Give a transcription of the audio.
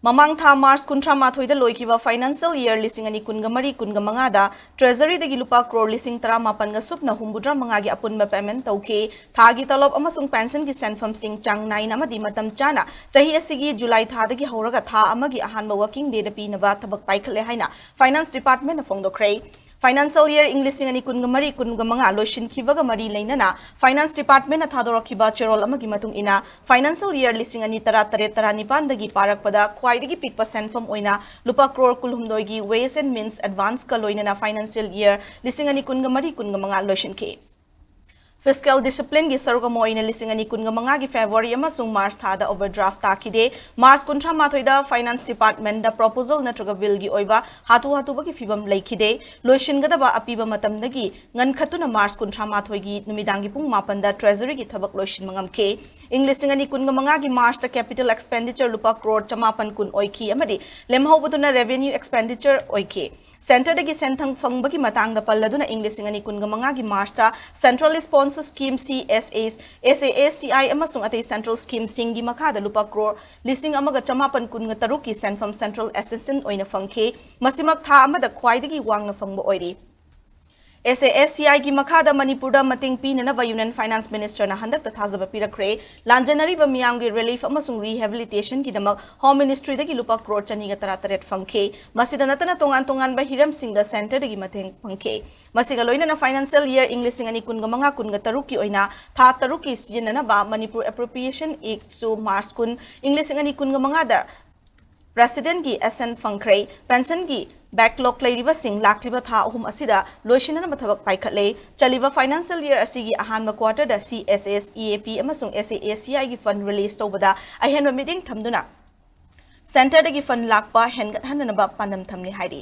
Mamang tha Mars kuntra mathoida loikiba financial year lising ani kungamari kungamanga da treasury dagi lupa crore lising tara mapan ga supna humbudra manga gi apunba payment tauke thagi talob amasung pension gi senfam sing chang nine amadi matam chana chahi asigi July tha dagi horaga tha amagi ahanba working day da pinaba Thabak Paikhatle haina finance department na phongdokhrei Financial year English ani kungamari kungamanga loishin kibaga mari leinana finance department na thadorkiba cherol amagi matung ina financial year lising ani tara tare tara nipan dagi parakpada khwaidagi pikpa senfam oina lupa crore kulhumdoi gi ways and means advance ka loinana financial year lising ani kungamari kungamanga loishin ke Fiscal discipline gi sarugamo ina lising ani kungamanga gi February amasung March thada overdraft takide March kuntra mathoida finance department da proposal natraga bill gi oiba hatu bagi fibam laikide loishin gadaba apiba matam dagi ngan khatuna March kuntra mathoi gi numidangi pung mapan da treasury gi thabak loishin mangam ke English ani kungamanga gi March da capital expenditure lupa crore chamapan kun oiki amadi lemhobuduna revenue expenditure oike Center dagi senthang fangbagi matang da palladuna English ani kungamanga gi March Central Sponsor Scheme CSAs SASCI amasung atay Central Scheme singi makada lupa crore listing amaga chamapan kun nga taruki senfam Central Assistant oina fangke masimak tha amada khwaidagi wangna fangba oiri SASCI ki makhada Manipur da mating pinanaba Union Finance Minister na handak tathazaba pirakre lanjanari ba miyam gi relief amasung rehabilitation ki damak Home Ministry dagi lupa crore chani ga tarataret fangke masida natana tongan ba hiram sing da center dagi mateng fangke masiga loina na financial year English ani kungamanga kunga taruki oina tha taruki sijina ba Manipur Appropriation Act so March kun English ani kungamanga da President gi SN Fangkrei pension gi backlog leiriba sing lakliba tha ahum asida loishinana mathabak paikhatle chaliba financial year asigi ahanma quarter da CSS EAP amasung SASCI gi fund release tobada ahenba meeting thamduna center dagi fund lakpa hengat hanana ba pandam thamni hairi